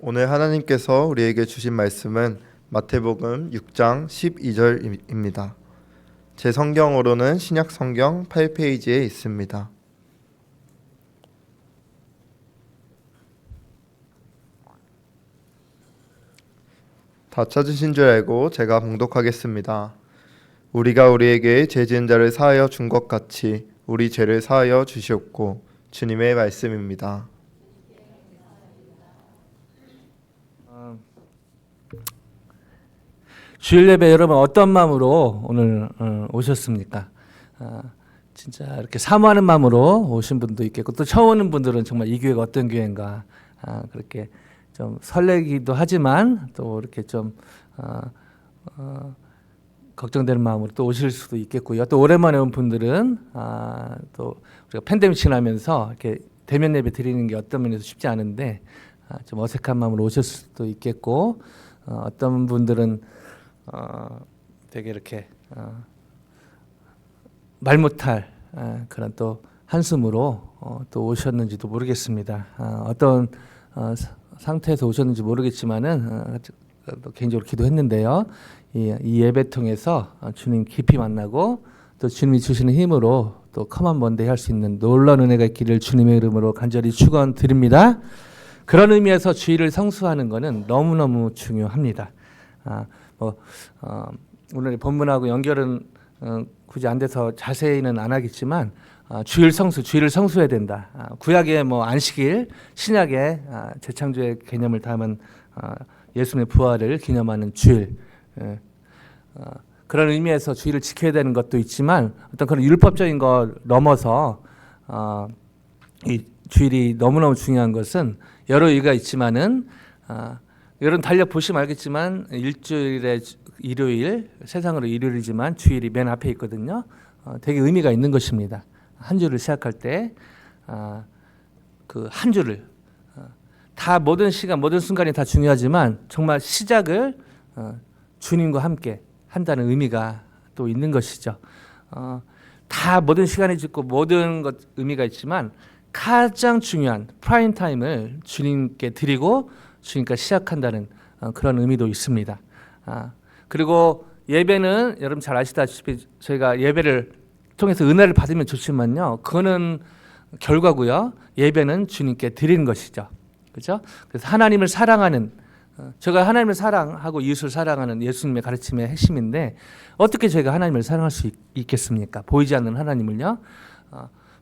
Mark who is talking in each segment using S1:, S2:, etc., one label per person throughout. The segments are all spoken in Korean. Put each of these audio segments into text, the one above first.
S1: 오늘 하나님께서 우리에게 주신 말씀은 마태복음 6장 12절입니다. 제 성경으로는 신약 성경 8페이지에 있습니다. 다 찾으신 줄 알고 제가 봉독하겠습니다. 우리가 우리에게 죄 지은 자를 사하여 준 것 같이 우리 죄를 사하여 주시옵고. 주님의 말씀입니다.
S2: 주일 예배 여러분 어떤 마음으로 오늘 오셨습니까? 진짜 이렇게 사모하는 마음으로 오신 분도 있겠고, 또 처음 오는 분들은 정말 이 교회가 어떤 교회인가 그렇게 좀 설레기도 하지만 또 이렇게 좀 걱정되는 마음으로 또 오실 수도 있겠고요. 또 오랜만에 온 분들은 또 우리가 팬데믹 지나면서 이렇게 대면 예배 드리는 게 어떤 면에서 쉽지 않은데 좀 어색한 마음으로 오실 수도 있겠고, 어떤 분들은 되게 이렇게 말 못할 그런 또 한숨으로 또 오셨는지도 모르겠습니다. 어떤 상태에서 오셨는지 모르겠지만은 또 개인적으로 기도했는데요. 이 예배 통해서 주님 깊이 만나고 또 주님이 주시는 힘으로 또 컴온 먼데이 할 수 있는 놀라운 은혜가 있기를 주님의 이름으로 간절히 축원드립니다. 그런 의미에서 주일을 성수하는 것은 너무너무 중요합니다. 오늘 본문하고 연결은 굳이 안 돼서 자세히는 안 하겠지만 주일을 성수해야 된다. 구약의 안식일, 신약의 재창조의 개념을 담은 예수님의 부활을 기념하는 주일. 그런 의미에서 주일을 지켜야 되는 것도 있지만 어떤 그런 율법적인 걸 넘어서 이 주일이 너무너무 중요한 것은 여러 이유가 있지만은 여러분 달려 보시면 알겠지만 일주일에 일요일, 세상으로 일요일이지만 주일이 맨 앞에 있거든요. 되게 의미가 있는 것입니다. 한 주를 시작할 때 그 한 주를 다 모든 시간, 모든 순간이 다 중요하지만 정말 시작을 주님과 함께 한다는 의미가 또 있는 것이죠. 다 모든 시간이 있고 모든 것 의미가 있지만 가장 중요한 프라임 타임을 주님께 드리고 주님과 시작한다는 그런 의미도 있습니다. 그리고 예배는 여러분 잘 아시다시피 저희가 예배를 통해서 은혜를 받으면 좋지만요, 그거는 결과고요. 예배는 주님께 드리는 것이죠. 그렇죠? 그래서 하나님을 사랑하는, 제가 하나님을 사랑하고 이웃을 사랑하는 예수님의 가르침의 핵심인데, 어떻게 저희가 하나님을 사랑할 수 있겠습니까? 보이지 않는 하나님을요.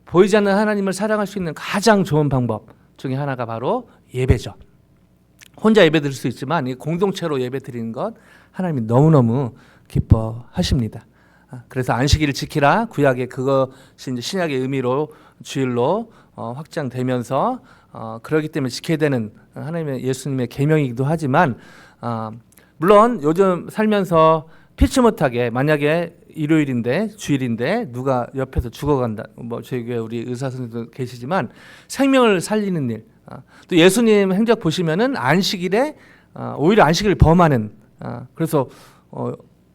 S2: 보이지 않는 하나님을 사랑할 수 있는 가장 좋은 방법 중에 하나가 바로 예배죠. 혼자 예배 드릴 수 있지만 이 공동체로 예배 드리는 것 하나님이 너무너무 기뻐하십니다. 그래서 안식일을 지키라, 구약의 그것이 이제 신약의 의미로 주일로 확장되면서 그러기 때문에 지켜야 되는 하나님의 예수님의 계명이기도 하지만, 물론 요즘 살면서 피치 못하게 만약에 일요일인데 주일인데 누가 옆에서 죽어간다, 저희 교회 우리 의사 선생님도 계시지만 생명을 살리는 일, 또 예수님 행적 보시면은 안식일에 오히려 안식일을 범하는, 그래서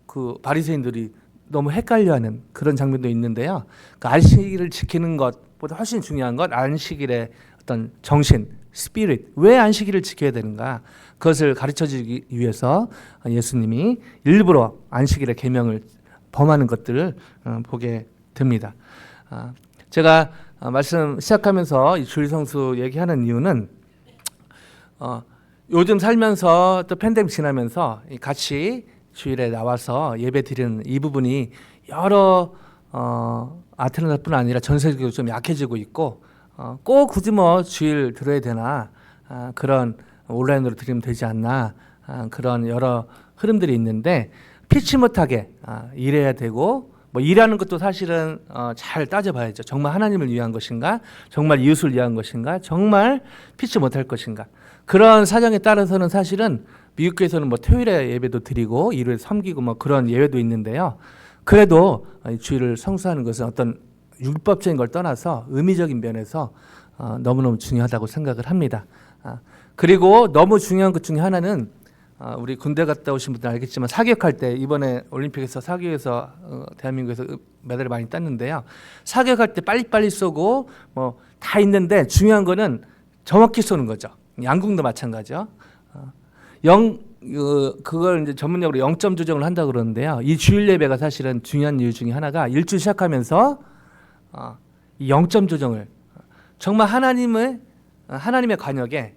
S2: 그 바리새인들이 너무 헷갈려하는 그런 장면도 있는데요. 그 안식일을 지키는 것보다 훨씬 중요한 건 안식일의 어떤 정신, 스피릿, 왜 안식일을 지켜야 되는가, 그것을 가르쳐주기 위해서 예수님이 일부러 안식일의 계명을 범하는 것들을 보게 됩니다. 제가 말씀 시작하면서 이 주일 성수 얘기하는 이유는 요즘 살면서 또 팬데믹 지나면서 같이 주일에 나와서 예배 드리는 이 부분이 여러 아틀란타뿐 아니라 전 세계적으로 좀 약해지고 있고, 꼭 굳이 주일 들어야 되나, 그런 온라인으로 드리면 되지 않나, 그런 여러 흐름들이 있는데, 피치 못하게 일해야 되고, 일하는 것도 사실은 잘 따져봐야죠. 정말 하나님을 위한 것인가, 정말 이웃을 위한 것인가, 정말 피치 못할 것인가. 그런 사정에 따라서는 사실은 미국에서는 토요일에 예배도 드리고 일요일에 섬기고 그런 예외도 있는데요. 그래도 주일을 성수하는 것은 어떤 율법적인 걸 떠나서 의미적인 면에서 너무너무 중요하다고 생각을 합니다. 그리고 너무 중요한 것 중에 하나는, 우리 군대 갔다 오신 분들 알겠지만 사격할 때, 이번에 올림픽에서 사격에서 대한민국에서 메달을 많이 땄는데요. 사격할 때 빨리빨리 쏘고 다 있는데 중요한 거는 정확히 쏘는 거죠. 양궁도 마찬가지죠. 그걸 이제 전문용어로 0점 조정을 한다 그러는데요. 이 주일 예배가 사실은 중요한 이유 중에 하나가 일주 시작하면서 이 0점 조정을 정말 하나님의 관역에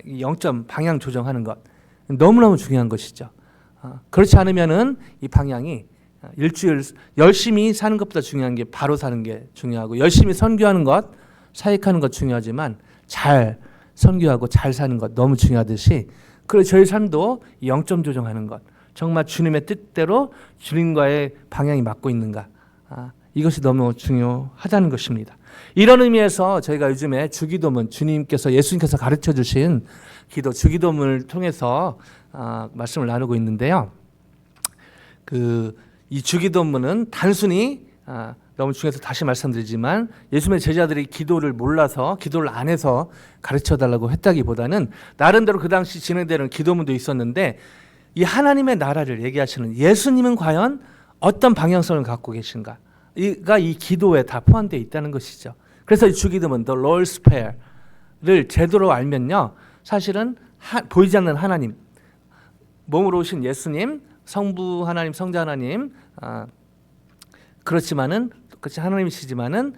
S2: 이 0점 방향 조정하는 것 너무너무 중요한 것이죠. 그렇지 않으면은 이 방향이 일주일 열심히 사는 것보다 중요한 게 바로 사는 게 중요하고 열심히 선교하는 것, 사역하는 것 중요하지만 잘 선교하고 잘 사는 것 너무 중요하듯이 그래서 저희 삶도 0점 조정하는 것 정말 주님의 뜻대로 주님과의 방향이 맞고 있는가 이것이 너무 중요하다는 것입니다. 이런 의미에서 저희가 요즘에 주기도문 예수님께서 가르쳐 주신 기도 주기도문을 통해서 말씀을 나누고 있는데요. 이 주기도문은 단순히 너무 중요해서 다시 말씀드리지만 예수님의 제자들이 기도를 몰라서 기도를 안 해서 가르쳐달라고 했다기보다는 나름대로 그 당시 진행되는 기도문도 있었는데 이 하나님의 나라를 얘기하시는 예수님은 과연 어떤 방향성을 갖고 계신가 이가 이 기도에 다 포함되어 있다는 것이죠. 그래서 이 주기도문 The Lord's Prayer를 제대로 알면요 사실은 보이지 않는 하나님 몸으로 오신 예수님 성부 하나님 성자 하나님 그렇지만은 똑같이 하나님이시지만은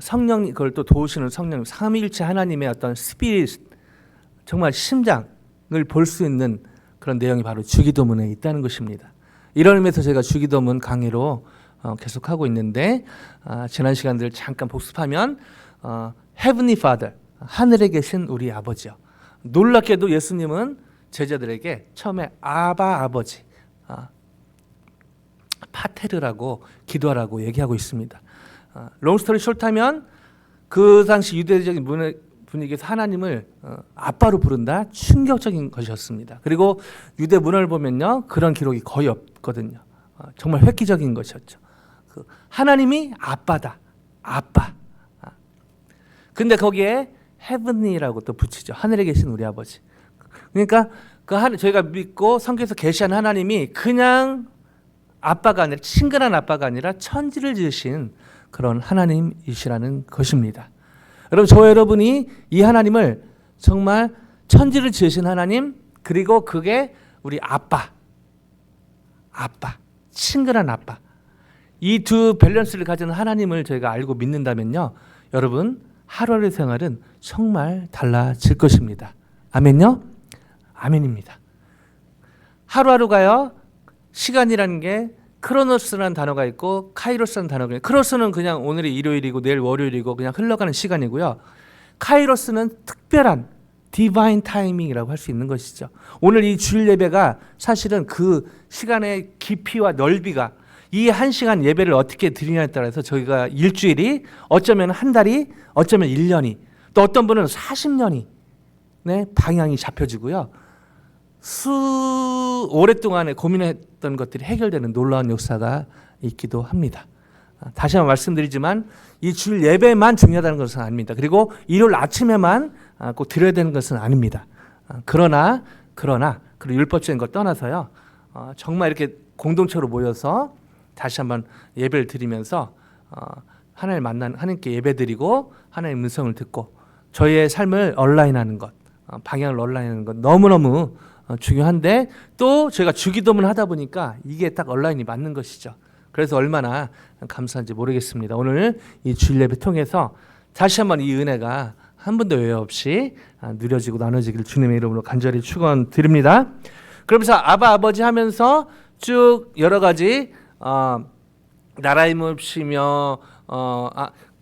S2: 성령님 그걸 또 도우시는 성령님 삼위일체 하나님의 어떤 스피릿 정말 심장을 볼 수 있는 그런 내용이 바로 주기도문에 있다는 것입니다. 이런 의미에서 제가 주기도문 강의로 계속하고 있는데 지난 시간들 잠깐 복습하면 Heavenly Father 하늘에 계신 우리 아버지요. 놀랍게도 예수님은 제자들에게 처음에 아바 아버지 파테르라고 기도하라고 얘기하고 있습니다. 롱스토리 숏하면 그 당시 유대적인 분위기에서 하나님을 아빠로 부른다 충격적인 것이었습니다. 그리고 유대 문화를 보면요 그런 기록이 거의 없거든요. 정말 획기적인 것이었죠. 하나님이 아빠다 아빠. 근데 거기에 헤븐이라고 또 붙이죠. 하늘에 계신 우리 아버지. 그러니까 저희가 믿고 성경에서 계시한 하나님이 그냥 아빠가 아니라 친근한 아빠가 아니라 천지를 지으신 그런 하나님이시라는 것입니다. 여러분 저와 여러분이 이 하나님을 정말 천지를 지으신 하나님 그리고 그게 우리 아빠 친근한 아빠 이 두 밸런스를 가진 하나님을 저희가 알고 믿는다면요 여러분 하루하루 생활은 정말 달라질 것입니다. 아멘요? 아멘입니다. 하루하루가요 시간이라는 게 크로노스라는 단어가 있고 카이로스라는 단어가 있고 크로스는 그냥 오늘이 일요일이고 내일 월요일이고 그냥 흘러가는 시간이고요. 카이로스는 특별한 디바인 타이밍이라고 할 수 있는 것이죠. 오늘 이 주일 예배가 사실은 그 시간의 깊이와 넓이가 이 한 시간 예배를 어떻게 드리냐에 따라서 저희가 일주일이 어쩌면 한 달이 어쩌면 1년이 또 어떤 분은 40년이 방향이 잡혀지고요. 오랫동안에 고민했던 것들이 해결되는 놀라운 역사가 있기도 합니다. 다시 한번 말씀드리지만 이 주일 예배만 중요하다는 것은 아닙니다. 그리고 일요일 아침에만 꼭 드려야 되는 것은 아닙니다. 그러나 그리고 율법적인 것 떠나서요. 정말 이렇게 공동체로 모여서 다시 한번 예배를 드리면서 하나님을 하나님께 예배드리고 하나님의 음성을 듣고 저희의 삶을 온라인하는 것, 방향을 온라인하는 것 너무너무 중요한데 또 저희가 주기도문 하다 보니까 이게 딱 온라인이 맞는 것이죠. 그래서 얼마나 감사한지 모르겠습니다. 오늘 이 주일 예배 통해서 다시 한번 이 은혜가 한 번도 외회 없이 누려지고 나눠지기를 주님의 이름으로 간절히 축원드립니다. 그러면서 아바 아버지 하면서 쭉 여러 가지 나라의 몹시며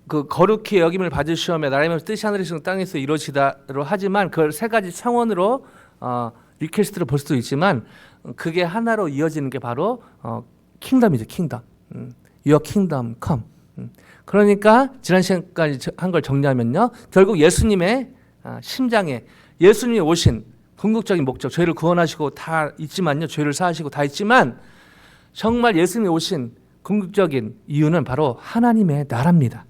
S2: 그 거룩히 여김을 받으시오며 나라의 몹시 뜻이 하늘에서 땅에서 이루어지다로 하지만 그걸 세 가지 청원으로 리퀘스트를 볼 수도 있지만 그게 하나로 이어지는 게 바로 킹덤이죠. 킹덤. Your kingdom come. 그러니까 지난 시간까지 한 걸 정리하면요. 결국 예수님의 심장에 예수님이 오신 궁극적인 목적 저희를 구원하시고 다 있지만요. 죄를 사하시고 다 있지만 정말 예수님이 오신 궁극적인 이유는 바로 하나님의 나라입니다.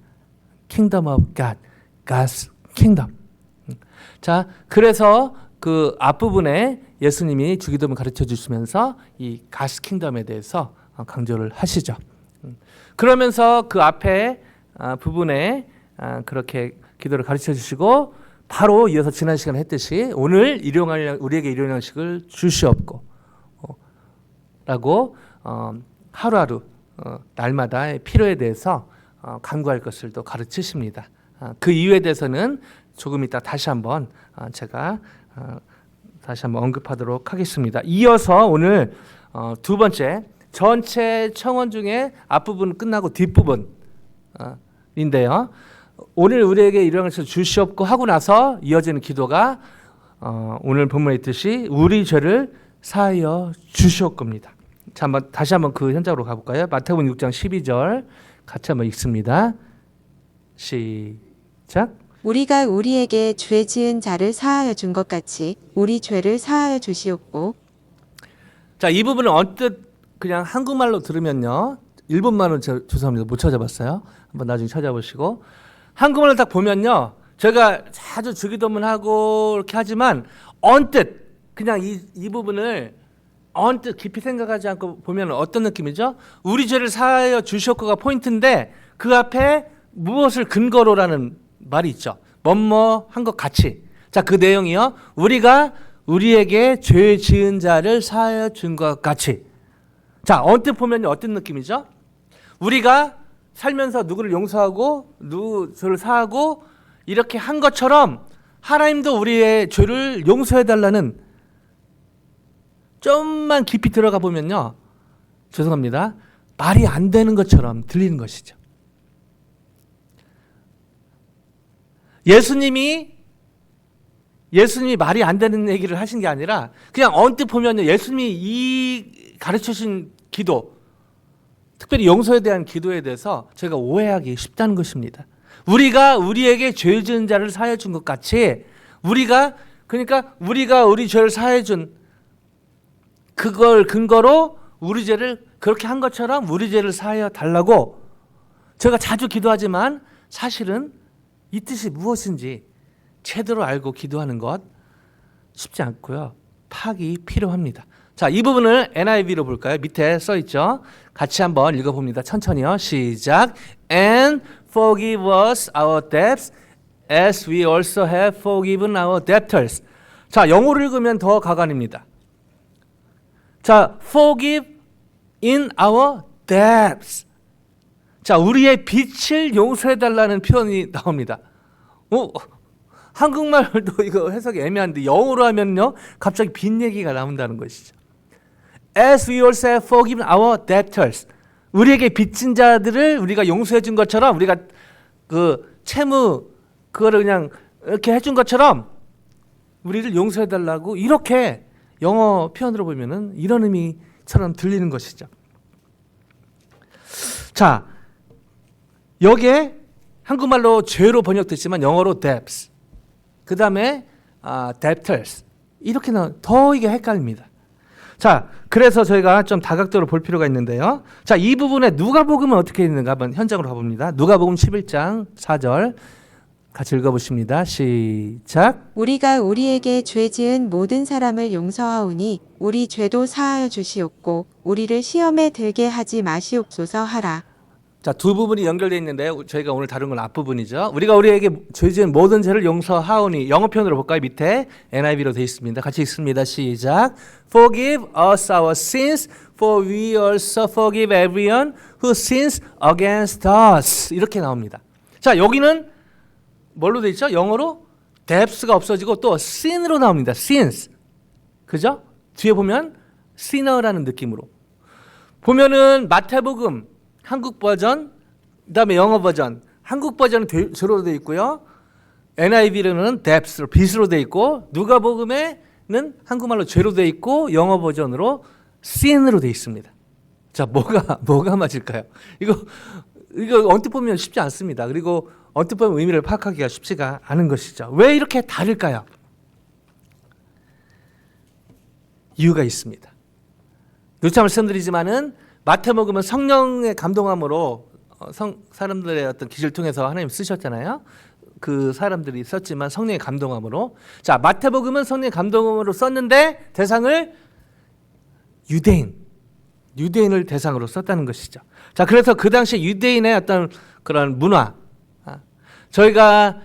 S2: Kingdom of God. God's kingdom. 자, 그래서 그 앞부분에 예수님이 주기도문 가르쳐 주시면서 이 God's kingdom에 대해서 강조를 하시죠. 그러면서 그 앞에 부분에 그렇게 기도를 가르쳐 주시고 바로 이어서 지난 시간에 했듯이 오늘 우리에게 일용할 양식을 주시옵고 라고 하루하루 날마다의 필요에 대해서 간구할 것을 또 가르치십니다. 그 이유에 대해서는 조금 이따 다시 한번 제가 다시 한번 언급하도록 하겠습니다. 이어서 오늘 두 번째 전체 청원 중에 앞부분 끝나고 뒷부분인데요. 오늘 우리에게 일용할 것을 주시옵고 하고 나서 이어지는 기도가 오늘 본문에 있듯이 우리 죄를 사하여 주시옵고입니다. 자, 다시 한번 그 현장으로 가볼까요? 마태복음 6장 12절 같이 한번 읽습니다. 시작.
S3: 우리가 우리에게 죄 지은 자를 사하여 준 것 같이 우리 죄를 사하여 주시옵고.
S2: 자, 이 부분은 언뜻 그냥 한국말로 들으면요. 일본말은 죄송합니다. 못 찾아봤어요. 한번 나중에 찾아보시고. 한국말로 딱 보면요. 제가 자주 주기도문하고 이렇게 하지만 언뜻 그냥 이 부분을 언뜻 깊이 생각하지 않고 보면 어떤 느낌이죠? 우리 죄를 사하여 주시옵고가 포인트인데 그 앞에 무엇을 근거로라는 말이 있죠. 뭐뭐 한 것 같이. 자, 그 내용이요. 우리가 우리에게 죄 지은 자를 사하여 준 것 같이. 자, 언뜻 보면 어떤 느낌이죠? 우리가 살면서 누구를 용서하고 누구 죄를 사하고 이렇게 한 것처럼 하나님도 우리의 죄를 용서해 달라는, 좀만 깊이 들어가 보면요. 죄송합니다. 말이 안 되는 것처럼 들리는 것이죠. 예수님이 말이 안 되는 얘기를 하신 게 아니라 그냥 언뜻 보면요. 예수님이 이 가르쳐 주신 기도, 특별히 용서에 대한 기도에 대해서 제가 오해하기 쉽다는 것입니다. 우리가 우리에게 죄 지은 자를 사하여 준 것 같이 그러니까 우리가 우리 죄를 사하여 준 그걸 근거로 우리 죄를 그렇게 한 것처럼 우리 죄를 사하여 달라고 제가 자주 기도하지만 사실은 이 뜻이 무엇인지 제대로 알고 기도하는 것 쉽지 않고요. 파악이 필요합니다. 자, 이 부분을 NIV로 볼까요? 밑에 써 있죠. 같이 한번 읽어봅니다. 천천히요. 시작. And forgive us our debts as we also have forgiven our debtors. 자, 영어로 읽으면 더 가관입니다. 자, forgive in our debts. 자, 우리의 빚을 용서해달라는 표현이 나옵니다. 한국말도 이거 해석이 애매한데 영어로 하면요, 갑자기 빚 얘기가 나온다는 것이죠. As we also have forgiven our debtors. 우리에게 빚진 자들을 우리가 용서해 준 것처럼 우리가 그 채무 그거를 그냥 이렇게 해준 것처럼 우리를 용서해 달라고 이렇게 영어 표현으로 보면은 이런 의미처럼 들리는 것이죠. 자, 여기에 한국말로 죄로 번역됐지만 영어로 debts, 그 다음에 debtors 이렇게 더 이게 헷갈립니다. 자, 그래서 저희가 좀 다각도로 볼 필요가 있는데요. 자, 이 부분에 누가복음은 어떻게 있는가 한번 현장으로 가봅니다. 누가복음 11장 4절 같이 읽어보십니다. 시작.
S3: 우리가 우리에게 죄 지은 모든 사람을 용서하오니 우리 죄도 사하여 주시옵고 우리를 시험에 들게 하지 마시옵소서 하라.
S2: 자, 두 부분이 연결되어 있는데 저희가 오늘 다룬 건 앞부분이죠. 우리가 우리에게 죄 지은 모든 죄를 용서하오니 영어 표현으로 볼까요? 밑에 NIV로 되어 있습니다. 같이 읽습니다. 시작. Forgive us our sins, for we also forgive everyone who sins against us. 이렇게 나옵니다. 자, 여기는 뭘로 되어 있죠? 영어로 debts가 없어지고 또 sin으로 나옵니다. sins. 그죠? 뒤에 보면 sinner라는 느낌으로. 보면은 마태복음 한국 버전, 그다음에 영어 버전. 한국 버전은 죄로 되어 있고요. NIV로는 debts로 빚으로 되어 있고 누가복음에는 한국말로 죄로 되어 있고 영어 버전으로 sin으로 되어 있습니다. 자, 뭐가 맞을까요? 이거 언뜻 보면 쉽지 않습니다. 그리고 언뜻 보면 의미를 파악하기가 쉽지가 않은 것이죠. 왜 이렇게 다를까요? 이유가 있습니다. 누차 말씀드리지만은 마태복음은 성령의 감동함으로 사람들의 어떤 기를 통해서 하나님 쓰셨잖아요. 그 사람들이 썼지만 성령의 감동함으로. 자, 마태복음은 성령의 감동함으로 썼는데 대상을 유대인을 대상으로 썼다는 것이죠. 자, 그래서 그 당시 유대인의 어떤 그런 문화, 저희가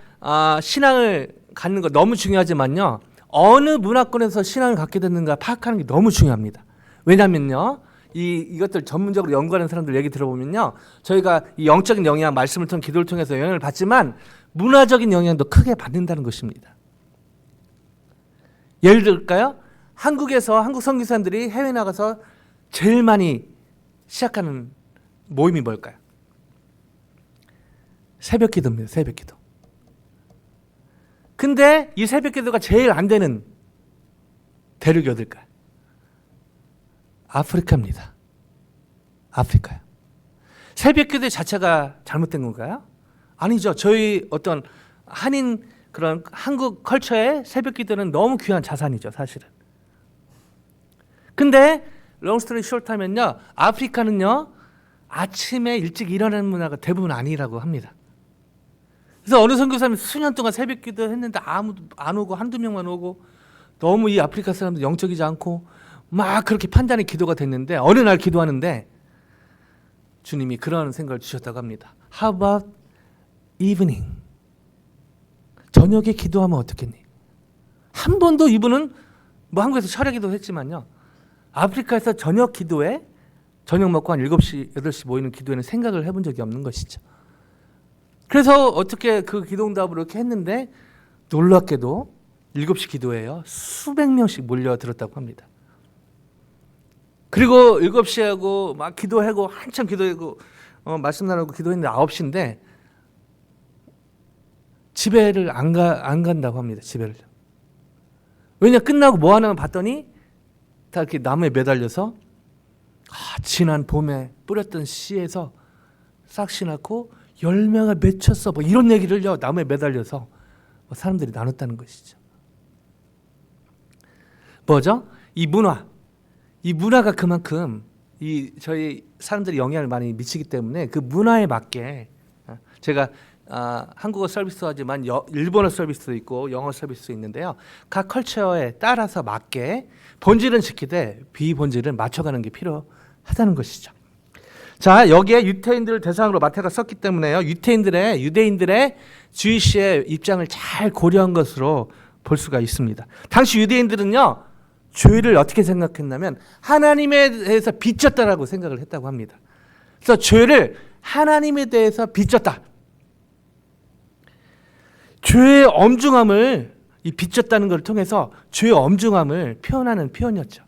S2: 신앙을 갖는 거 너무 중요하지만요. 어느 문화권에서 신앙을 갖게 됐는가 파악하는 게 너무 중요합니다. 왜냐면요. 이것들 전문적으로 연구하는 사람들 얘기 들어보면요. 저희가 이 영적인 영향, 말씀을 통해 기도를 통해서 영향을 받지만 문화적인 영향도 크게 받는다는 것입니다. 예를 들까요? 한국에서 한국 선교사님들이 해외 나가서 제일 많이 시작하는 모임이 뭘까요? 새벽 기도입니다. 새벽 기도. 근데 이 새벽 기도가 제일 안 되는 대륙이 어딜까요? 아프리카입니다. 아프리카요. 새벽 기도 자체가 잘못된 건가요? 아니죠. 저희 어떤 한인 그런 한국 컬처의 새벽 기도는 너무 귀한 자산이죠, 사실은. 근데 롱스토리 숏하면요, 아프리카는요 아침에 일찍 일어나는 문화가 대부분 아니라고 합니다. 그래서 어느 선교사님이 수년 동안 새벽 기도 했는데 아무도 안 오고 한두 명만 오고 너무 이 아프리카 사람들 영적이지 않고 막 그렇게 판단의 기도가 됐는데 어느 날 기도하는데 주님이 그런 생각을 주셨다고 합니다. How about evening? 저녁에 기도하면 어떻겠니? 한 번도 이분은 뭐 한국에서 철야 기도 했지만요. 아프리카에서 저녁 기도에 저녁 먹고 한 7시, 8시 모이는 기도에는 생각을 해본 적이 없는 것이죠. 그래서 어떻게 그 기도응답으로 이렇게 했는데 놀랍게도 7시 기도회에요. 수백 명씩 몰려들었다고 합니다. 그리고 7시에 하고 막 기도하고 한참 기도하고 말씀 나누고 기도했는데 9시인데 집에를 안 간다고 합니다. 집에를. 왜냐 끝나고 뭐 하나 봤더니 다 이렇게 나무에 매달려서 지난 봄에 뿌렸던 씨에서 싹씨 낳고 열매가 맺혔어. 뭐 이런 얘기를요 나무에 매달려서 사람들이 나눴다는 것이죠. 뭐죠? 이 문화가 그만큼 저희 사람들이 영향을 많이 미치기 때문에 그 문화에 맞게 제가 한국어 서비스도 하지만 일본어 서비스도 있고 영어 서비스도 있는데요. 각 컬처에 따라서 맞게 본질은 지키되 비본질은 맞춰가는 게 필요하다는 것이죠. 자, 여기에 유대인들을 대상으로 마태가 썼기 때문에요. 유대인들의 주이시의 입장을 잘 고려한 것으로 볼 수가 있습니다. 당시 유대인들은요. 죄를 어떻게 생각했냐면 하나님에 대해서 빚졌다라고 생각을 했다고 합니다. 그래서 죄를 하나님에 대해서 빚졌다. 죄의 엄중함을 이 빚졌다는 것을 통해서 죄의 엄중함을 표현하는 표현이었죠.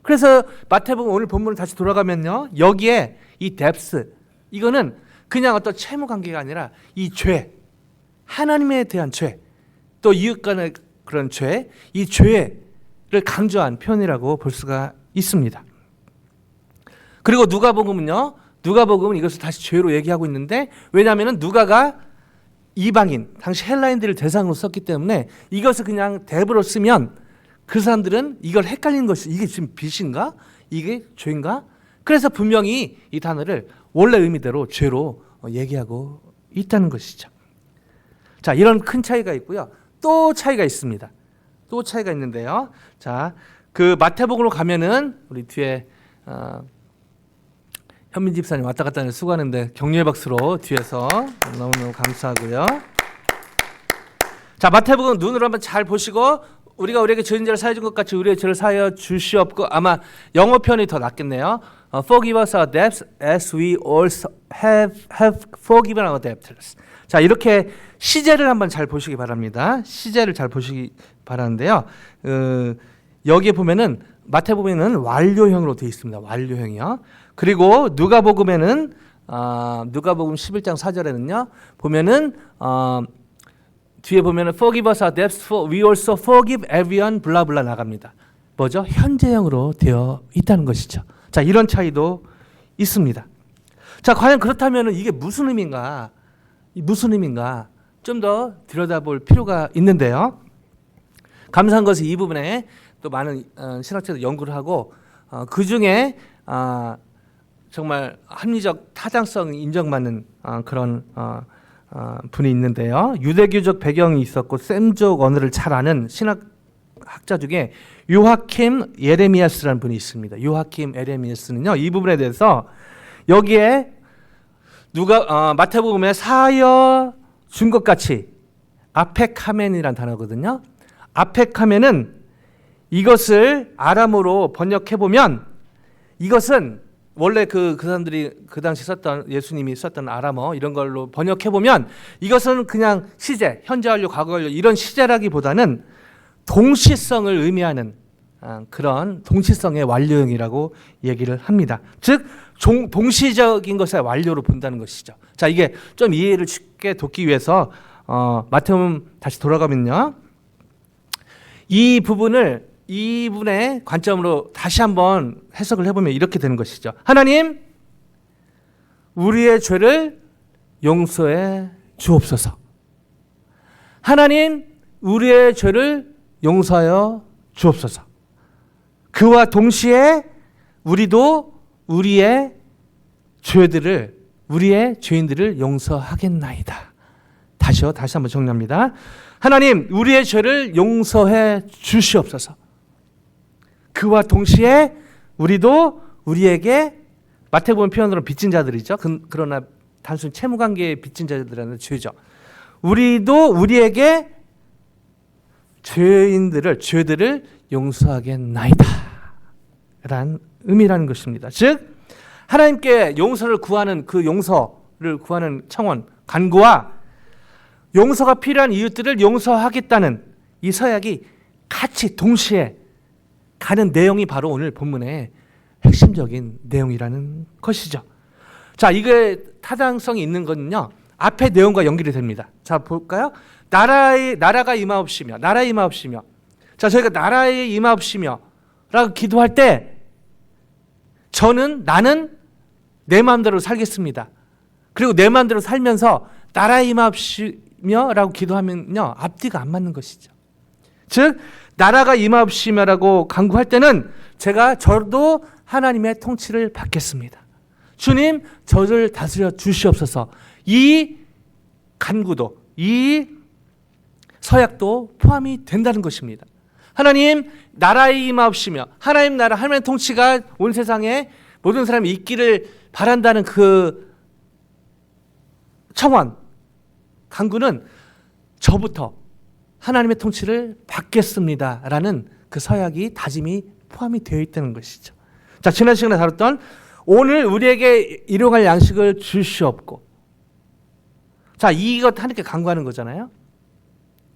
S2: 그래서 마태복음 오늘 본문을 다시 돌아가면요. 여기에 이 depth 이거는 그냥 어떤 채무 관계가 아니라 이 죄, 하나님에 대한 죄, 또 이웃 간의 그런 죄, 이 죄를 강조한 표현이라고 볼 수가 있습니다. 그리고 누가복음은 이것을 다시 죄로 얘기하고 있는데 왜냐하면 누가가 이방인, 당시 헬라인들을 대상으로 썼기 때문에 이것을 그냥 대부로 쓰면 그 사람들은 이걸 헷갈리는 것이 이게 지금 빚인가? 이게 죄인가? 그래서 분명히 이 단어를 원래 의미대로 죄로 얘기하고 있다는 것이죠. 자, 이런 큰 차이가 있고요. 또 차이가 있습니다. 또 차이가 있는데요. 자, 그 마태복음으로 가면은 우리 뒤에 현민 집사님 왔다 갔다 하는 수고하는데 격려의 박수로 뒤에서 너무너무 감사하고요. 자, 마태복음 눈으로 한번 잘 보시고 우리가 우리에게 죄인 죄를 사해 준 것 같이 우리의 죄를 사하여 주시옵고 아마 영어 표현이 더 낫겠네요. Forgive us our debts as we also have forgiven our debtors. 자, 이렇게 시제를 한번 잘 보시기 바랍니다. 시제를 잘 보시기 바라는데요. 여기에 보면은 마태복음에는 완료형으로 되어 있습니다. 완료형이요. 그리고 누가복음에는 누가복음 11장 4절에는요. 보면은 뒤에 보면은 forgive us our debts for we also forgive everyone 블라블라 나갑니다. 뭐죠? 현재형으로 되어 있다는 것이죠. 자, 이런 차이도 있습니다. 자, 과연 그렇다면 이게 무슨 의미인가? 좀 더 들여다볼 필요가 있는데요. 감사한 것은 이 부분에 또 많은 신학자들 연구를 하고 그 중에 정말 합리적 타당성 인정받는 그런 분이 있는데요. 유대교적 배경이 있었고 셈족 언어를 잘 아는 신학학자 중에 요하킴 예레미야스라는 분이 있습니다. 요하킴 예레미야스는요. 이 부분에 대해서 여기에 마태복음에 사하여 준 것 같이 아페카멘이라는 단어거든요. 아페카멘은 이것을 아람어로 번역해 보면 이것은 원래 그 사람들이 그 당시 썼던 예수님이 썼던 아람어 이런 걸로 번역해 보면 이것은 그냥 시제, 현재 완료, 과거 완료 이런 시제라기보다는 동시성을 의미하는 그런 동시성의 완료형이라고 얘기를 합니다. 즉 동시적인 것을 완료로 본다는 것이죠. 자, 이게 좀 이해를 쉽게 돕기 위해서 마태복음 다시 돌아가면요. 이 부분을 이분의 관점으로 다시 한번 해석을 해보면 이렇게 되는 것이죠. 하나님, 우리의 죄를 용서해 주옵소서. 하나님, 우리의 죄를 용서하여 주옵소서. 그와 동시에 우리도 우리의 죄들을, 우리의 죄인들을 용서하겠나이다. 다시 한번 정리합니다. 하나님, 우리의 죄를 용서해 주시옵소서. 그와 동시에 우리도 우리에게 마태복음 표현으로 빚진 자들이죠. 그러나 단순히 채무관계의 빚진 자들은 죄죠. 우리도 우리에게 죄들을 용서하겠나이다 라는 의미라는 것입니다. 즉 하나님께 용서를 구하는 그 용서를 구하는 청원, 간구와 용서가 필요한 이웃들을 용서하겠다는 이 서약이 같이 동시에 가는 내용이 바로 오늘 본문의 핵심적인 내용이라는 것이죠. 자, 이게 타당성이 있는 거는요. 앞에 내용과 연결이 됩니다. 자, 볼까요? 나라가 임하옵시며, 나라에 임하옵시며. 자, 저희가 나라에 임하옵시며 라고 기도할 때 나는 내 마음대로 살겠습니다. 그리고 내 마음대로 살면서 나라에 임하옵시며 라고 기도하면요. 앞뒤가 안 맞는 것이죠. 즉 나라가 임하옵시며라고 간구할 때는 저도 하나님의 통치를 받겠습니다. 주님, 저를 다스려 주시옵소서. 이 간구도, 이 서약도 포함이 된다는 것입니다. 하나님, 나라에 임하옵시며, 하나님 나라, 하나님의 통치가 온 세상에 모든 사람이 있기를 바란다는 그 청원, 간구는 저부터 하나님의 통치를 받겠습니다라는 그 서약이 다짐이 포함이 되어 있다는 것이죠. 자, 지난 시간에 다뤘던 오늘 우리에게 일용할 양식을 주시옵고. 자, 이것 하나님께 간구하는 거잖아요.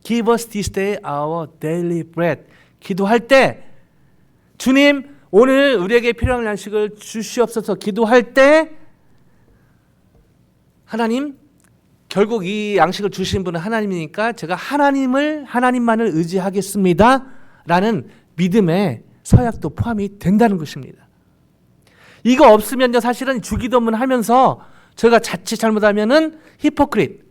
S2: Give us this day our daily bread. 기도할 때 주님, 오늘 우리에게 필요한 양식을 주시옵소서 기도할 때 하나님, 결국 이 양식을 주신 분은 하나님이니까 제가 하나님만을 의지하겠습니다 라는 믿음의 서약도 포함이 된다는 것입니다. 이거 없으면요, 사실은 주기도문 하면서 제가 자칫 잘못하면은 히포크릿,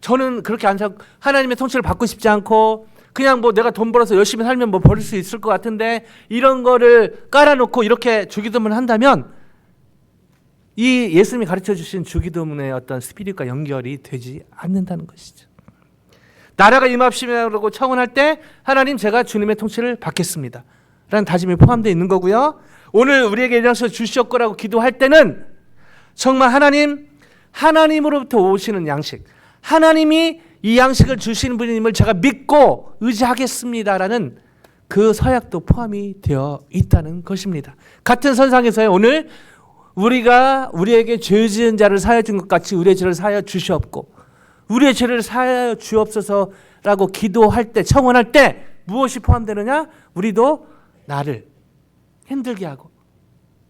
S2: 저는 그렇게 안 살고 하나님의 통치를 받고 싶지 않고 그냥 뭐 내가 돈 벌어서 열심히 살면 뭐 벌을 수 있을 것 같은데 이런 거를 깔아놓고 이렇게 주기도문을 한다면 이 예수님이 가르쳐 주신 주기도문의 어떤 스피릿과 연결이 되지 않는다는 것이죠. 나라가 임하옵시며라고 청원할 때 하나님, 제가 주님의 통치를 받겠습니다 라는 다짐이 포함되어 있는 거고요. 오늘 우리에게 이 양식을 주시옵고라고 기도할 때는 정말 하나님으로부터 오시는 양식, 하나님이 이 양식을 주시는 분임을 제가 믿고 의지하겠습니다라는 그 서약도 포함이 되어 있다는 것입니다. 같은 선상에서요, 오늘 우리가 우리에게 죄 지은 자를 사하여 준 것 같이 우리의 죄를 사하여 주시옵고 우리의 죄를 사하여 주옵소서라고 기도할 때, 청원할 때 무엇이 포함되느냐? 우리도 나를 힘들게 하고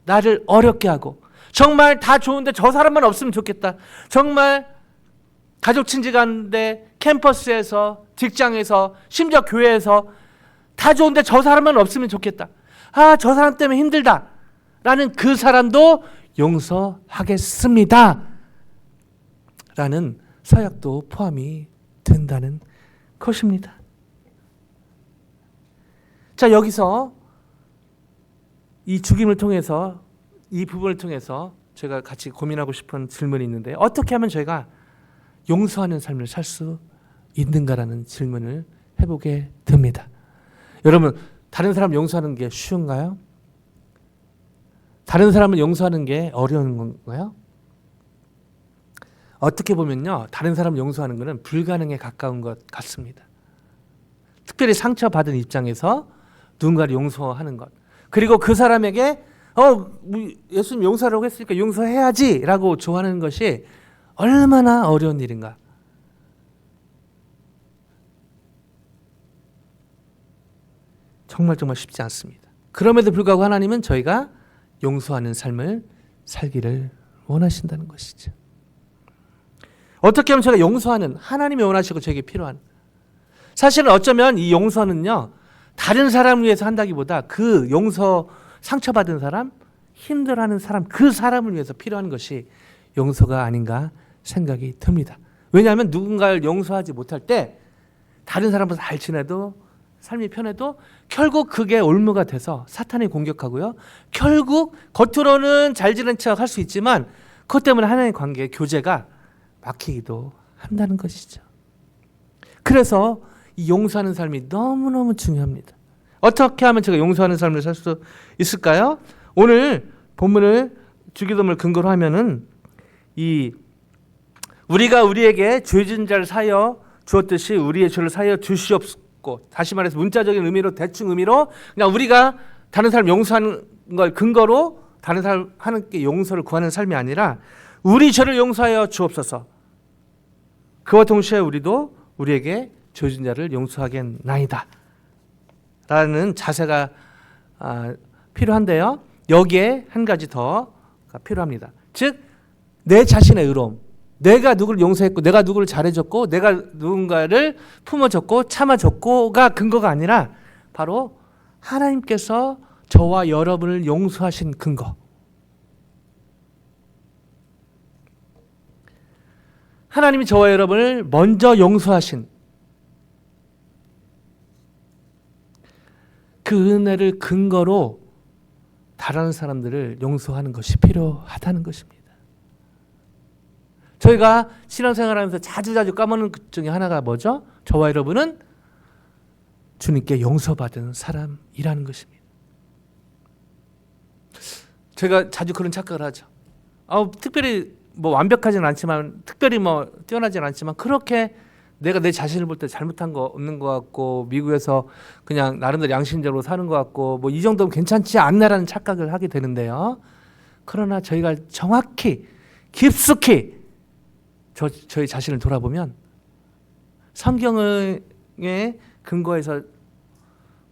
S2: 나를 어렵게 하고 정말 다 좋은데 저 사람만 없으면 좋겠다. 정말 가족 친지 가는데 캠퍼스에서, 직장에서, 심지어 교회에서 다 좋은데 저 사람만 없으면 좋겠다. 저 사람 때문에 힘들다 라는 그 사람도 용서하겠습니다 라는 서약도 포함이 된다는 것입니다. 자, 여기서 이 죽임을 통해서, 이 부분을 통해서 제가 같이 고민하고 싶은 질문이 있는데, 어떻게 하면 저희가 용서하는 삶을 살 수 있는가라는 질문을 해보게 됩니다. 여러분, 다른 사람 용서하는 게 쉬운가요? 다른 사람을 용서하는 게 어려운 건가요? 어떻게 보면요, 다른 사람 용서하는 것은 불가능에 가까운 것 같습니다. 특별히 상처받은 입장에서 누군가를 용서하는 것, 그리고 그 사람에게 예수님 용서하라고 했으니까 용서해야지라고 좋아하는 것이 얼마나 어려운 일인가. 정말 쉽지 않습니다. 그럼에도 불구하고 하나님은 저희가 용서하는 삶을 살기를 원하신다는 것이죠. 어떻게 하면 제가 용서하는, 하나님이 원하시고 저에게 필요한, 사실은 어쩌면 이 용서는요, 다른 사람을 위해서 한다기보다 그 상처받은 사람, 힘들어하는 사람, 그 사람을 위해서 필요한 것이 용서가 아닌가 생각이 듭니다. 왜냐하면 누군가를 용서하지 못할 때 다른 사람보다 잘 지내도 삶이 편해도 결국 그게 올무가 돼서 사탄이 공격하고요, 결국 겉으로는 잘 지낸 척 할 수 있지만 그것 때문에 하나님의 관계의 교제가 막히기도 한다는 것이죠. 그래서 이 용서하는 삶이 너무너무 중요합니다. 어떻게 하면 제가 용서하는 삶을 살 수 있을까요? 오늘 본문을 주기도문을 근거로 하면은 우리가 우리에게 죄진 자를 사하여 주었듯이 우리의 죄를 사하여 주시옵고, 다시 말해서 문자적인 의미로, 대충 의미로 그냥 우리가 다른 사람 용서하는 걸 근거로 다른 사람 하나님께 용서를 구하는 삶이 아니라 우리 죄를 용서하여 주옵소서. 그와 동시에 우리도 우리에게 죄진 자를 용서하겠나이다 라는 자세가 필요한데요, 여기에 한 가지 더 필요합니다. 즉 내 자신의 의로움, 내가 누구를 용서했고 내가 누구를 잘해줬고 내가 누군가를 품어줬고 참아줬고가 근거가 아니라 바로 하나님께서 저와 여러분을 용서하신 근거, 하나님이 저와 여러분을 먼저 용서하신 그 은혜를 근거로 다른 사람들을 용서하는 것이 필요하다는 것입니다. 저희가 신앙생활하면서 자주 까먹는 것 중에 하나가 뭐죠? 저와 여러분은 주님께 용서받은 사람이라는 것입니다. 제가 자주 그런 착각을 하죠. 특별히 완벽하지는 않지만, 특별히 뛰어나지는 않지만, 그렇게 내가 내 자신을 볼 때 잘못한 거 없는 것 같고, 미국에서 그냥 나름대로 양심적으로 사는 것 같고, 이 정도면 괜찮지 않나라는 착각을 하게 되는데요. 그러나 저희가 정확히 깊숙이 저희 자신을 돌아보면 성경의 근거에서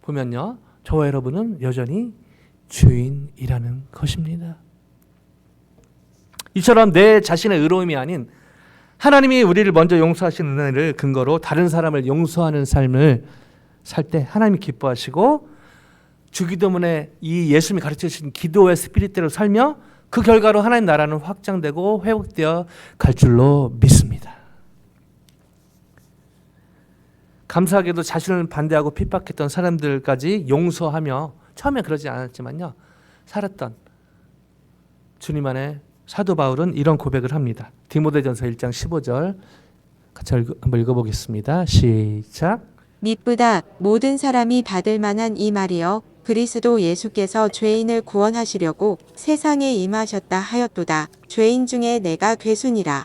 S2: 보면요, 저와 여러분은 여전히 죄인이라는 것입니다. 이처럼 내 자신의 의로움이 아닌 하나님이 우리를 먼저 용서하신 은혜를 근거로 다른 사람을 용서하는 삶을 살 때 하나님이 기뻐하시고, 주기도문에 이 예수님이 가르쳐주신 기도의 스피릿대로 살며 그 결과로 하나님 나라는 확장되고 회복되어 갈 줄로 믿습니다. 감사하게도 자신을 반대하고 핍박했던 사람들까지 용서하며 처음에 그러지 않았지만요, 살았던 주님 안에 사도 바울은 이런 고백을 합니다. 디모데전서 1장 15절 같이 한번 읽어보겠습니다. 시작.
S3: mit보다 모든 사람이 받을 만한 이 말이여, 그리스도 예수께서 죄인을 구원하시려고 세상에 임하셨다 하였도다. 죄인 중에 내가 괴순이라.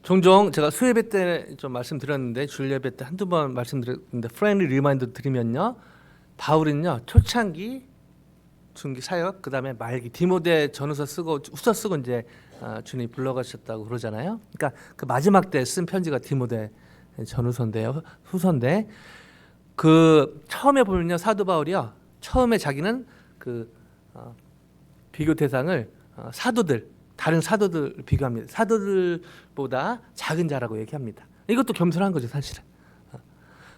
S2: 종종 제가 수예배 때 좀 말씀드렸는데, 주일예배 때 한두 번 말씀드렸는데, 프렌드리 리마인드 드리면요, 바울은요 초창기, 중기 사역, 그 다음에 말기 디모데 전후서 쓰고 후서 쓰고 이제 주님이 불러가셨다고 그러잖아요. 그러니까 그 마지막 때 쓴 편지가 디모데 전후서인데요, 후서인데, 그 처음에 보면요, 사도 바울이요, 처음에 자기는 비교 대상을 사도들, 다른 사도들 비교합니다. 사도들보다 작은 자라고 얘기합니다. 이것도 겸손한 거죠, 사실은.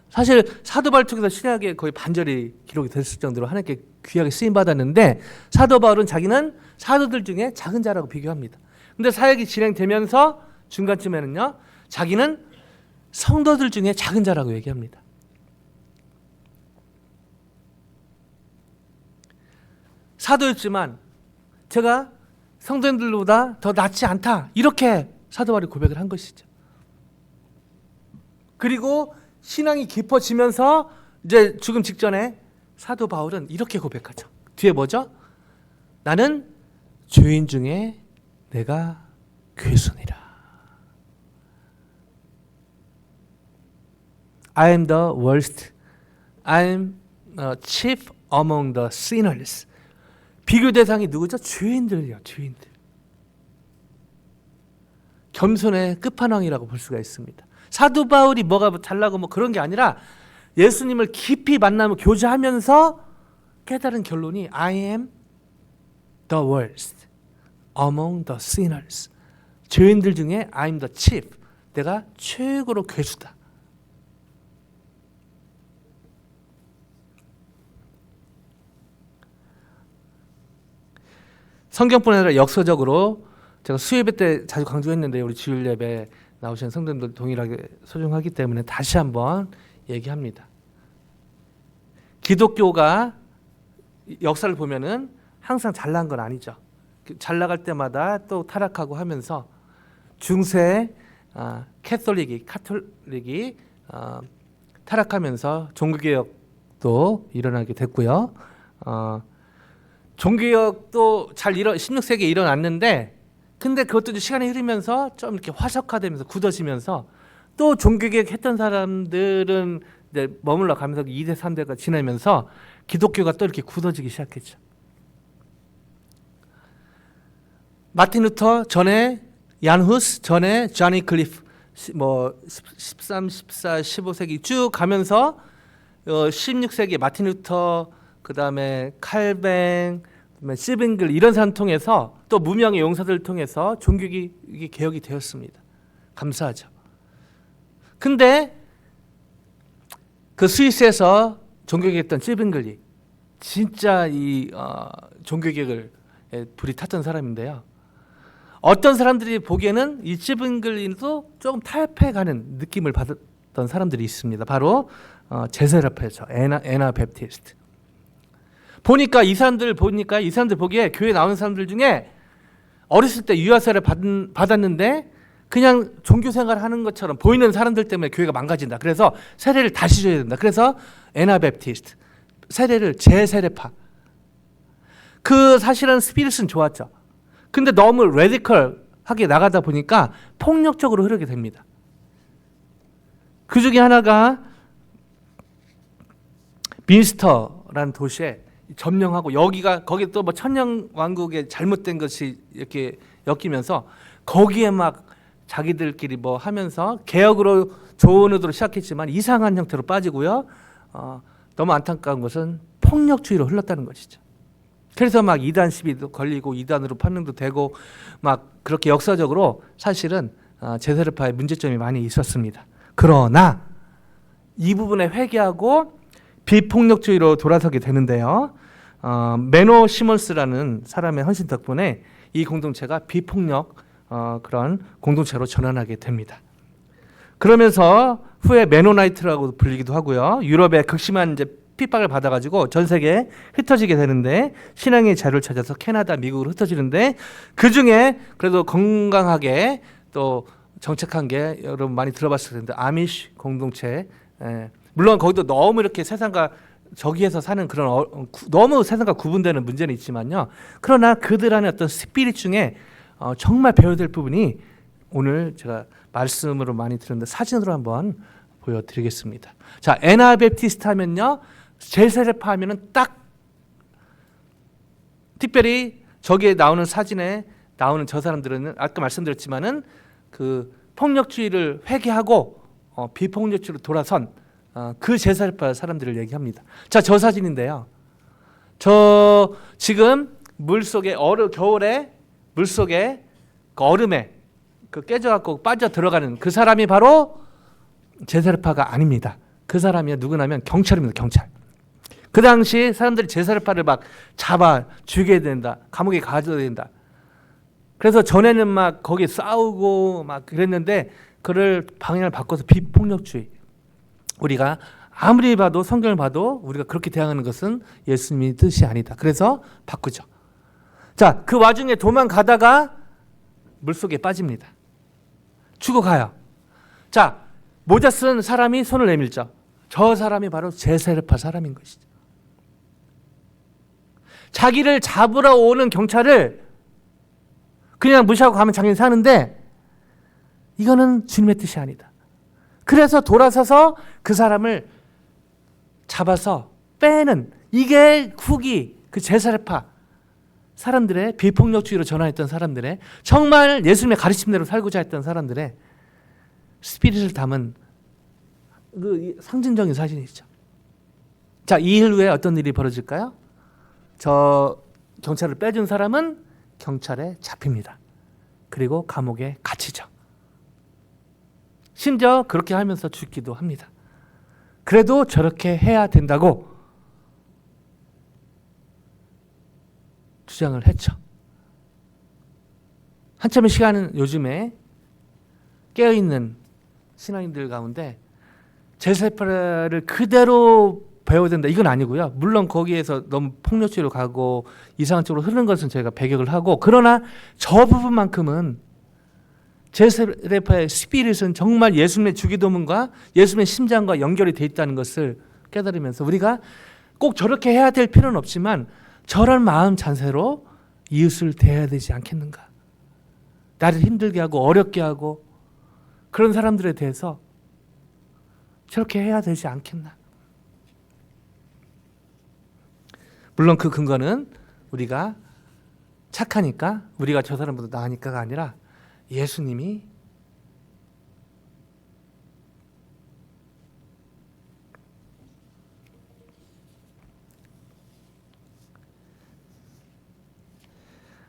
S2: 사실 사도 바울 쪽에서 신약에 거의 반절이 기록이 됐을 정도로 하나님께 귀하게 쓰임 받았는데, 사도 바울은 자기는 사도들 중에 작은 자라고 비교합니다. 근데 사역이 진행되면서 중간쯤에는요, 자기는 성도들 중에 작은 자라고 얘기합니다. 사도였지만 제가 성도들보다 더 낫지 않다, 이렇게 사도 바울이 고백을 한 것이죠. 그리고 신앙이 깊어지면서 이제 죽음 직전에 사도 바울은 이렇게 고백하죠. 뒤에 뭐죠? 나는 죄인 중에 내가 괴순이라. I am the worst. I am chief among the sinners. 비교 대상이 누구죠? 죄인들이요. 죄인들. 겸손의 끝판왕이라고 볼 수가 있습니다. 사도 바울이 뭐가 잘나고 뭐 그런 게 아니라 예수님을 깊이 만나며 교제하면서 깨달은 결론이 I am the worst among the sinners. 죄인들 중에 I am the chief. 내가 최고로 괴수다. 성경뿐 아니라 역사적으로 제가 수예배 때 자주 강조했는데 우리 주일 예배 나오신 성도님들 동일하게 소중하기 때문에 다시 한번 얘기합니다. 기독교가 역사를 보면은 항상 잘 나간 건 아니죠. 잘 나갈 때마다 또 타락하고 하면서 중세 카톨릭이 타락하면서 종교개혁도 일어나게 됐고요. 종교개혁도 16세기에 일어났는데 근데 그것도 이제 시간이 흐르면서 좀 이렇게 화석화되면서 굳어지면서 또 종교개혁 했던 사람들은 이제 머물러 가면서 2대 3대가 지나면서 기독교가 또 이렇게 굳어지기 시작했죠. 마틴 루터 전에 얀 후스 전에 조니 클리프 뭐 13, 14, 15세기 쭉 가면서 16세기 마틴 루터 그다음에 칼뱅 시빙글 이런 사람 통해서 또 무명의 용사들을 통해서 종교기 개혁이 되었습니다. 감사하죠. 근데 그 스위스에서 종교개혁했던 시빙글이 진짜 이 종교개혁을 불이 탔던 사람인데요. 어떤 사람들이 보기에는 이 시빙글도 조금 타협해가는 느낌을 받았던 사람들이 있습니다. 바로 제세라페죠. 에나 베프티스트. 보니까 이 사람들 보기에 교회 나오는 사람들 중에 어렸을 때 유아세를 받았는데 그냥 종교 생활을 하는 것처럼 보이는 사람들 때문에 교회가 망가진다. 그래서 세례를 다시 줘야 된다. 그래서 에나 베프티스트 세례를 제세례파. 그 사실은 스피릿은 좋았죠. 근데 너무 레디컬하게 나가다 보니까 폭력적으로 흐르게 됩니다. 그 중에 하나가 민스터라는 도시에 점령하고 거기 또 뭐 천년왕국의 잘못된 것이 이렇게 엮이면서 거기에 막 자기들끼리 뭐 하면서 개혁으로 좋은 의도로 시작했지만 이상한 형태로 빠지고요. 너무 안타까운 것은 폭력주의로 흘렀다는 것이죠. 그래서 막 이단 시비도 걸리고 이단으로 판명도 되고 막 그렇게 역사적으로 사실은 제세례파의 문제점이 많이 있었습니다. 그러나 이 부분에 회개하고 비폭력주의로 돌아서게 되는데요. 메노 시몬스라는 사람의 헌신 덕분에 이 공동체가 비폭력 그런 공동체로 전환하게 됩니다. 그러면서 후에 메노나이트라고 불리기도 하고요. 유럽의 극심한 이제 핍박을 받아가지고 전 세계에 흩어지게 되는데 신앙의 자유를 찾아서 캐나다, 미국으로 흩어지는데 그 중에 그래도 건강하게 또 정착한 게 여러분 많이 들어봤을 텐데 아미쉬 공동체. 물론 거기도 너무 이렇게 세상과 저기에서 사는 그런 너무 세상과 구분되는 문제는 있지만요. 그러나 그들 안에 어떤 스피릿 중에 정말 배워야 될 부분이 오늘 제가 말씀으로 많이 들었는데 사진으로 한번 보여드리겠습니다. 자, 에나 베프티스트 하면요. 제세례파 하면은 딱 특별히 저기에 나오는 사진에 나오는 저 사람들은 아까 말씀드렸지만은 그 폭력주의를 회개하고 비폭력주의로 돌아선 그 제사례파 사람들을 얘기합니다. 자, 저 사진인데요. 저 지금 물속에 겨울에 물속에 그 얼음에 그 깨져갖고 빠져 들어가는 그 사람이 바로 제사례파가 아닙니다. 그 사람이 누구냐면 경찰입니다. 경찰. 그 당시 사람들이 제사례파를 막 잡아 죽여야 된다. 감옥에 가둬야 된다. 그래서 전에는 막 거기 싸우고 막 그랬는데 그를 방향을 바꿔서 비폭력주의. 우리가 아무리 봐도 성경을 봐도 우리가 그렇게 대항하는 것은 예수님의 뜻이 아니다. 그래서 바꾸죠. 자, 그 와중에 도망가다가 물속에 빠집니다. 죽어가요. 자, 모자 쓴 사람이 손을 내밀죠. 저 사람이 바로 제세례파 사람인 것이죠. 자기를 잡으러 오는 경찰을 그냥 무시하고 가면 자기는 사는데 이거는 주님의 뜻이 아니다. 그래서 돌아서서 그 사람을 잡아서 빼는, 이게 후기 그 제사례파 사람들의 비폭력주의로 전환했던 사람들의, 정말 예수님의 가르침대로 살고자 했던 사람들의 스피릿을 담은 그 상징적인 사진이죠. 자, 이 일 후에 어떤 일이 벌어질까요? 저 경찰을 빼준 사람은 경찰에 잡힙니다. 그리고 감옥에 갇히죠. 심지어 그렇게 하면서 죽기도 합니다. 그래도 저렇게 해야 된다고 주장을 했죠. 한참의 시간은 요즘에 깨어있는 신앙인들 가운데 제사례파를 그대로 배워야 된다, 이건 아니고요. 물론 거기에서 너무 폭력주의로 가고 이상한 쪽으로 흐르는 것은 저희가 배격을 하고, 그러나 저 부분만큼은 제사례파의 스피릿은 정말 예수님의 주기도문과 예수님의 심장과 연결이 돼 있다는 것을 깨달으면서 우리가 꼭 저렇게 해야 될 필요는 없지만 저런 마음 자세로 이웃을 대해야 되지 않겠는가. 나를 힘들게 하고 어렵게 하고 그런 사람들에 대해서 저렇게 해야 되지 않겠나. 물론 그 근거는 우리가 착하니까, 우리가 저 사람보다 나으니까가 아니라 예수님이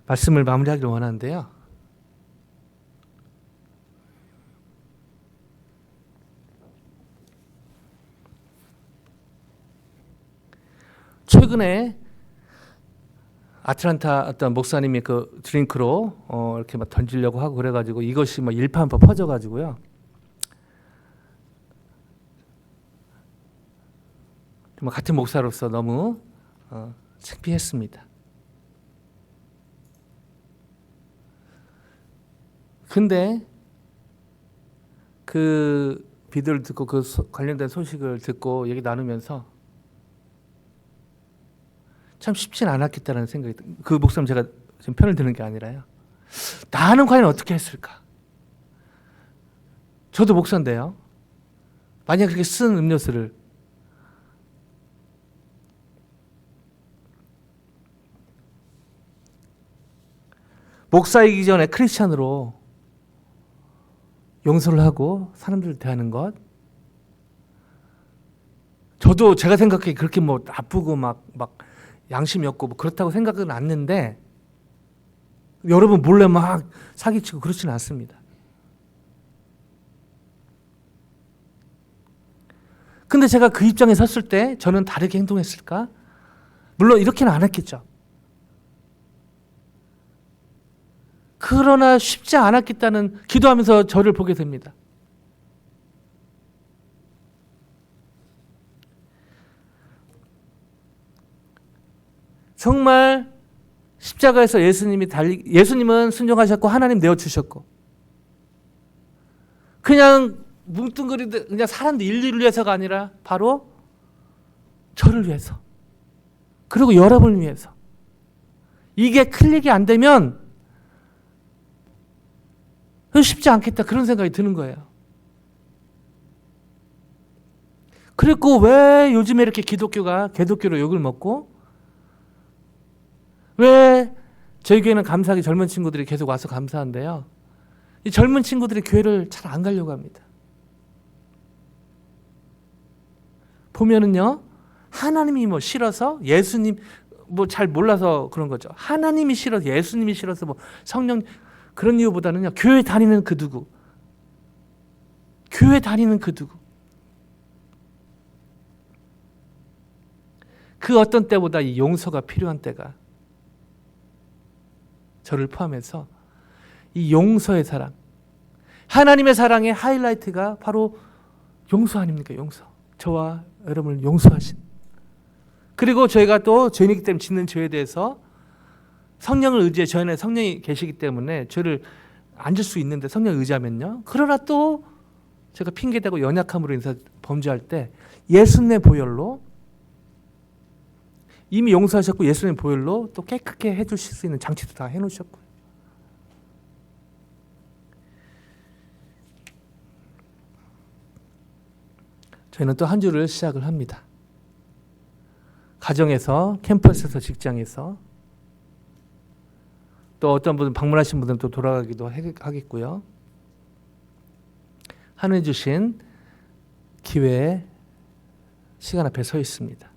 S2: 말씀을 마무리하기를 원하는데요. 최근에 아틀란타 어떤 목사님이 그 드링크로 이렇게 막 던지려고 하고 그래가지고 이것이 막 일파만파 퍼져가지고요. 정말 같은 목사로서 너무 창피했습니다. 근데 그 비디오를 듣고 그 관련된 소식을 듣고 얘기 나누면서 참 쉽진 않았겠다라는 생각이, 그 목사님 제가 지금 편을 드는 게 아니라요. 나는 과연 어떻게 했을까? 저도 목사인데요. 만약 그렇게 쓴 음료수를 목사이기 전에 크리스찬으로 용서를 하고 사람들을 대하는 것, 저도 제가 생각해 그렇게 뭐 나쁘고 막 양심이 없고 뭐 그렇다고 생각은 않는데 여러분 몰래 막 사기치고 그렇지는 않습니다. 근데 제가 그 입장에 섰을 때 저는 다르게 행동했을까? 물론 이렇게는 안 했겠죠. 그러나 쉽지 않았겠다는, 기도하면서 저를 보게 됩니다. 정말 십자가에서 예수님은 순종하셨고 하나님 내어주셨고, 그냥 뭉뚱그리듯 그냥 사람들 인류를 위해서가 아니라 바로 저를 위해서, 그리고 여러분을 위해서. 이게 클릭이 안 되면 쉽지 않겠다, 그런 생각이 드는 거예요. 그리고 왜 요즘에 이렇게 기독교가 개독교로 욕을 먹고, 왜 저희 교회는 감사하게 젊은 친구들이 계속 와서 감사한데요, 이 젊은 친구들이 교회를 잘 안 가려고 합니다. 보면은요, 하나님이 뭐 싫어서, 예수님 뭐 잘 몰라서 그런 거죠. 하나님이 싫어서, 예수님이 싫어서, 뭐 성령, 그런 이유보다는요, 교회 다니는 그 누구, 교회 다니는 그 누구, 그 어떤 때보다 이 용서가 필요한 때가, 저를 포함해서 이 용서의 사랑, 하나님의 사랑의 하이라이트가 바로 용서 아닙니까? 용서. 저와 여러분을 용서하신. 그리고 저희가 또 죄인이기 때문에 짓는 죄에 대해서 성령을 의지해, 저희 안에 성령이 계시기 때문에 죄를 안 질 수 있는데 성령을 의지하면요, 그러나 또 제가 핑계대고 연약함으로 인해서 범죄할 때 예수님의 보혈로, 이미 용서하셨고 예수님의 보혈로 또 깨끗게 해주실 수 있는 장치도 다 해놓으셨고요. 저희는 또 한 주를 시작을 합니다. 가정에서, 캠퍼스에서, 직장에서, 또 어떤 분은 방문하신 분들은 또 돌아가기도 하겠고요. 하늘 주신 기회에 시간 앞에 서 있습니다.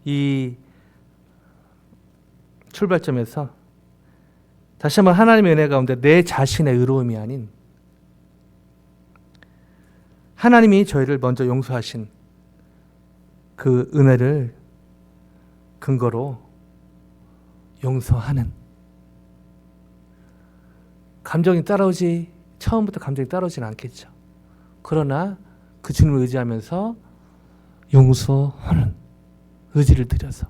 S2: 이 출발점에서 다시 한번 하나님의 은혜 가운데 내 자신의 의로움이 아닌 하나님이 저희를 먼저 용서하신 그 은혜를 근거로 용서하는, 감정이 따라오지, 처음부터 감정이 따라오지는 않겠죠. 그러나 그 주님을 의지하면서 용서하는 의지를 들여서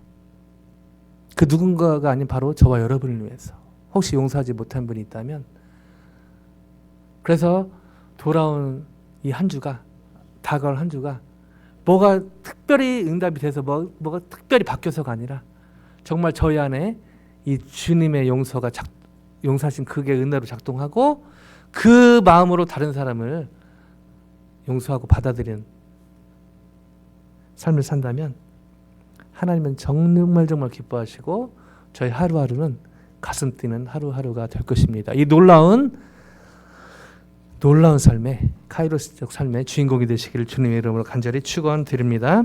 S2: 그 누군가가 아닌 바로 저와 여러분을 위해서, 혹시 용서하지 못한 분이 있다면, 그래서 돌아온 이 한 주가, 다가올 한 주가 뭐가 특별히 응답이 돼서 뭐가 특별히 바뀌어서가 아니라 정말 저희 안에 이 주님의 용서하신 그게 은혜로 작동하고 그 마음으로 다른 사람을 용서하고 받아들이는 삶을 산다면 하나님은 정말 기뻐하시고 저희 하루하루는 가슴 뛰는 하루하루가 될 것입니다. 이 놀라운 삶의, 카이로스적 삶의 주인공이 되시기를 주님의 이름으로 간절히 축원드립니다.